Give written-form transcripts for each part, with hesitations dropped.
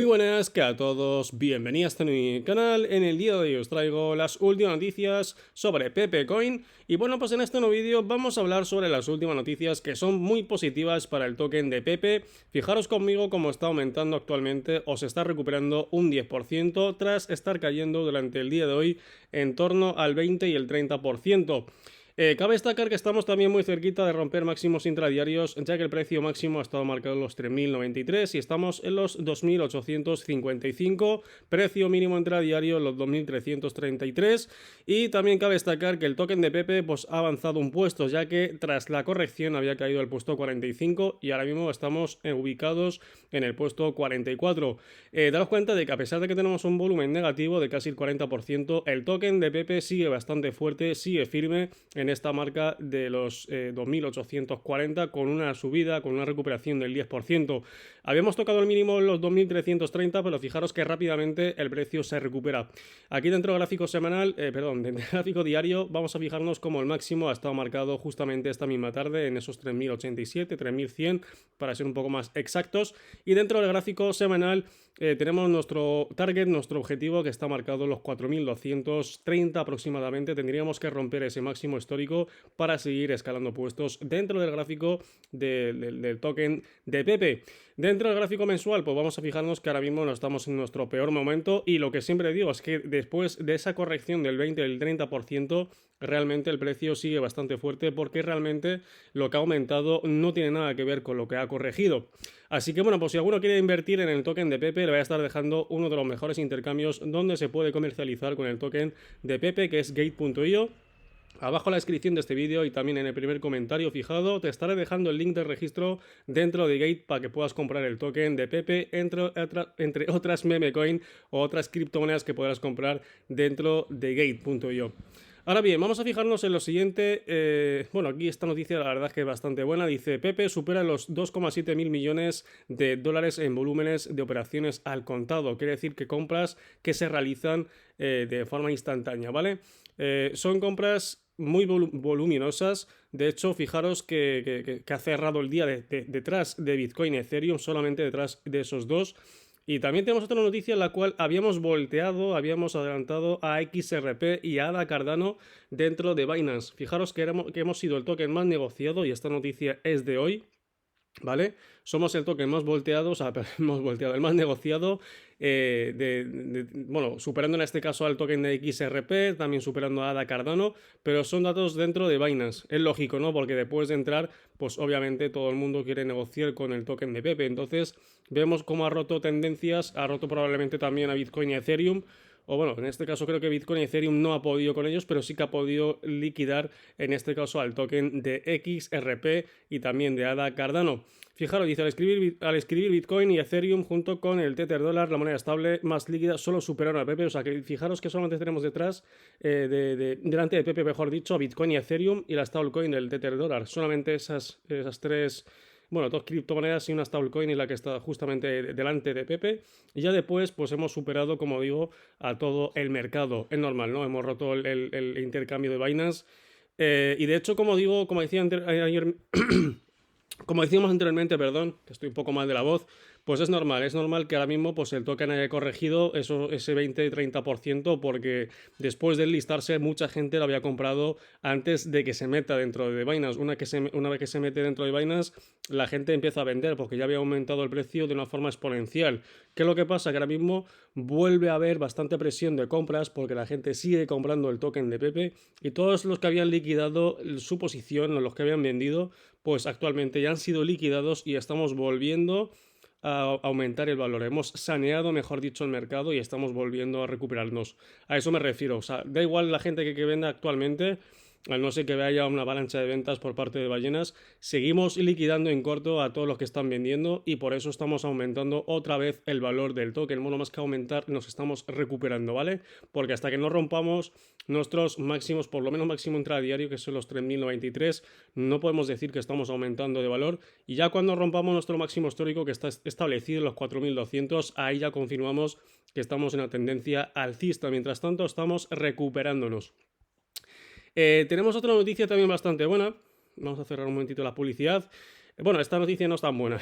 Muy buenas que a todos, bienvenidos a mi canal. En el día de hoy os traigo las últimas noticias sobre Pepe Coin. Y bueno, pues en este nuevo vídeo vamos a hablar sobre las últimas noticias que son muy positivas para el token de Pepe. Fijaros conmigo cómo está aumentando actualmente, o se está recuperando un 10% tras estar cayendo durante el día de hoy en torno al 20 y el 30%. Cabe destacar que estamos también muy cerquita de romper máximos intradiarios, ya que el precio máximo ha estado marcado en los 3.093 y estamos en los 2.855, precio mínimo intradiario en los 2.333. Y también cabe destacar que el token de Pepe pues, ha avanzado un puesto, ya que tras la corrección había caído al puesto 45 y ahora mismo estamos ubicados en el puesto 44. Daros cuenta de que a pesar de que tenemos un volumen negativo de casi el 40%, el token de Pepe sigue bastante fuerte, sigue firme en esta marca de los 2.840 con una subida, con una recuperación del 10%. Habíamos tocado el mínimo en los 2.330, pero fijaros que rápidamente el precio se recupera. Aquí dentro del gráfico semanal, dentro del gráfico diario, vamos a fijarnos como el máximo ha estado marcado justamente esta misma tarde en esos 3.087, 3.100, para ser un poco más exactos. Y dentro del gráfico semanal tenemos nuestro target, nuestro objetivo, que está marcado en los 4.230 aproximadamente. Tendríamos que romper ese máximo histórico para seguir escalando puestos dentro del gráfico del token de Pepe. Dentro del gráfico mensual, pues vamos a fijarnos que ahora mismo no estamos en nuestro peor momento, y lo que siempre digo es que después de esa corrección del 20 y el 30%, realmente el precio sigue bastante fuerte, porque realmente lo que ha aumentado no tiene nada que ver con lo que ha corregido. Así que bueno, pues si alguno quiere invertir en el token de Pepe, le voy a estar dejando uno de los mejores intercambios donde se puede comercializar con el token de Pepe, que es Gate.io. Abajo en la descripción de este vídeo y también en el primer comentario fijado te estaré dejando el link de registro dentro de Gate para que puedas comprar el token de Pepe, entre otras meme coin o otras criptomonedas que podrás comprar dentro de Gate.io. Ahora bien, vamos a fijarnos en lo siguiente. Bueno, aquí esta noticia la verdad es que es bastante buena. Dice: Pepe supera los 2,7 mil millones de dólares en volúmenes de operaciones al contado. Quiere decir que compras que se realizan de forma instantánea, ¿vale? Son compras muy voluminosas. De hecho, fijaros que ha cerrado el día detrás de Bitcoin y Ethereum, solamente detrás de esos dos. Y también tenemos otra noticia en la cual habíamos habíamos adelantado a XRP y a ADA Cardano dentro de Binance. Fijaros que hemos sido el token más negociado, y esta noticia es de hoy, ¿vale? Somos el token más volteado, o sea, hemos volteado, el más negociado, bueno, superando en este caso al token de XRP, también superando a ADA Cardano, pero son datos dentro de Binance. Es lógico, ¿no? Porque después de entrar, pues obviamente todo el mundo quiere negociar con el token de Pepe. Entonces, vemos cómo ha roto tendencias, ha roto probablemente también a Bitcoin y a Ethereum. O bueno, en este caso creo que Bitcoin y Ethereum no ha podido con ellos, pero sí que ha podido liquidar en este caso al token de XRP y también de ADA Cardano. Fijaros, dice: al escribir Bitcoin y Ethereum junto con el Tether dólar, la moneda estable más líquida, solo superaron a Pepe. O sea que fijaros que solamente tenemos detrás, delante de Pepe, mejor dicho, a Bitcoin y Ethereum y la stablecoin del Tether dólar. Solamente esas tres, bueno, dos criptomonedas y una stablecoin, y la que está justamente delante de Pepe. Y ya después, pues hemos superado, como digo, a todo el mercado. Es normal, ¿no? Hemos roto el intercambio de Binance. Y de hecho, como digo, como decía ayer, como decíamos anteriormente, perdón, que estoy un poco mal de la voz, pues es normal que ahora mismo pues el token haya corregido ese 20-30%, porque después de listarse mucha gente lo había comprado antes de que se meta dentro de Binance. Una vez que se mete dentro de Binance, la gente empieza a vender porque ya había aumentado el precio de una forma exponencial. ¿Qué es lo que pasa? Que ahora mismo vuelve a haber bastante presión de compras porque la gente sigue comprando el token de Pepe, y todos los que habían liquidado su posición o los que habían vendido, pues actualmente ya han sido liquidados y estamos volviendo a aumentar el valor. Hemos saneado, mejor dicho, el mercado y estamos volviendo a recuperarnos. A eso me refiero. O sea, da igual la gente que venda actualmente, al no ser que haya una avalancha de ventas por parte de ballenas, seguimos liquidando en corto a todos los que están vendiendo, y por eso estamos aumentando otra vez el valor del token. Bueno, más que aumentar, nos estamos recuperando, ¿vale? Porque hasta que no rompamos nuestros máximos, por lo menos máximo intradiario, que son los 3.093, no podemos decir que estamos aumentando de valor. Y ya cuando rompamos nuestro máximo histórico, que está establecido en los 4.200, ahí ya confirmamos que estamos en una tendencia alcista. Mientras tanto, estamos recuperándonos. Tenemos otra noticia también bastante buena. Vamos a cerrar un momentito la publicidad. Bueno, esta noticia no es tan buena.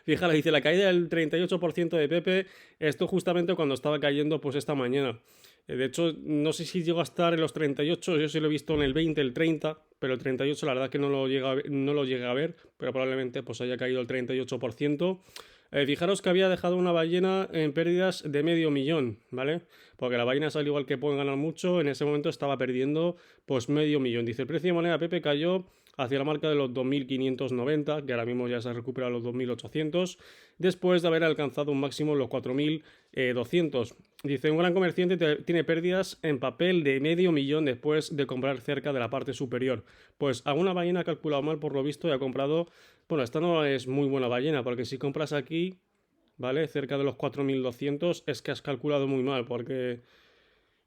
Fíjate, dice la caída del 38% de Pepe, esto justamente cuando estaba cayendo pues esta mañana. De hecho, no sé si llegó a estar en los 38, yo sí lo he visto en el 20, el 30, pero el 38 la verdad que no lo llegué a ver, pero probablemente pues haya caído el 38%. Fijaros que había dejado una ballena en pérdidas de medio millón, ¿vale? Porque la ballena es al igual que pueden ganar mucho, en ese momento estaba perdiendo pues medio millón. Dice, el precio de moneda Pepe cayó hacia la marca de los 2.590, que ahora mismo ya se ha recuperado a los 2.800, después de haber alcanzado un máximo los 4.200. Dice, un gran comerciante tiene pérdidas en papel de medio millón después de comprar cerca de la parte superior. Pues alguna ballena ha calculado mal por lo visto y ha comprado... Bueno, esta no es muy buena ballena, porque si compras aquí, ¿vale? Cerca de los 4.200 es que has calculado muy mal, porque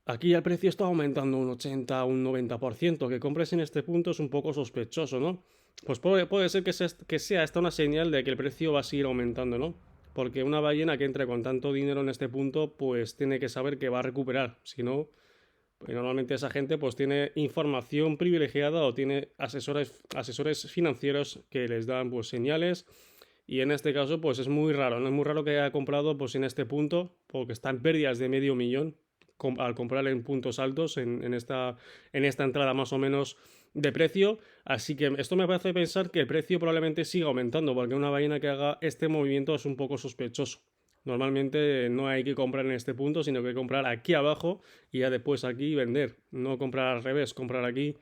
aquí el precio está aumentando un 80, un 90%. Que compres en este punto es un poco sospechoso, ¿no? Pues puede ser que sea esta una señal de que el precio va a seguir aumentando, ¿no? Porque una ballena que entre con tanto dinero en este punto, pues tiene que saber que va a recuperar. Si no, pues normalmente esa gente pues tiene información privilegiada o tiene asesores financieros que les dan pues señales. Y en este caso pues es muy raro, ¿no? Es muy raro que haya comprado pues en este punto, porque está en pérdidas de medio millón al comprar en puntos altos en esta entrada más o menos de precio. Así que esto me parece pensar que el precio probablemente siga aumentando, porque una ballena que haga este movimiento es un poco sospechoso. Normalmente no hay que comprar en este punto, sino que comprar aquí abajo y ya después aquí vender. No comprar al revés, comprar aquí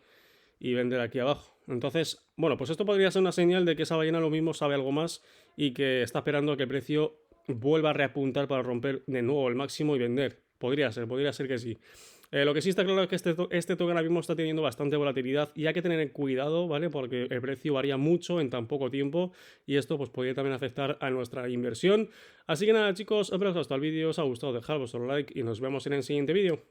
y vender aquí abajo. Entonces, bueno, pues esto podría ser una señal de que esa ballena lo mismo sabe algo más y que está esperando a que el precio vuelva a reapuntar para romper de nuevo el máximo y vender. Podría ser que sí. Lo que sí está claro es que este token ahora mismo está teniendo bastante volatilidad y hay que tener cuidado, ¿vale? Porque el precio varía mucho en tan poco tiempo y esto pues podría también afectar a nuestra inversión. Así que nada chicos, espero que os haya gustado el vídeo, os ha gustado, dejad vuestro like y nos vemos en el siguiente vídeo.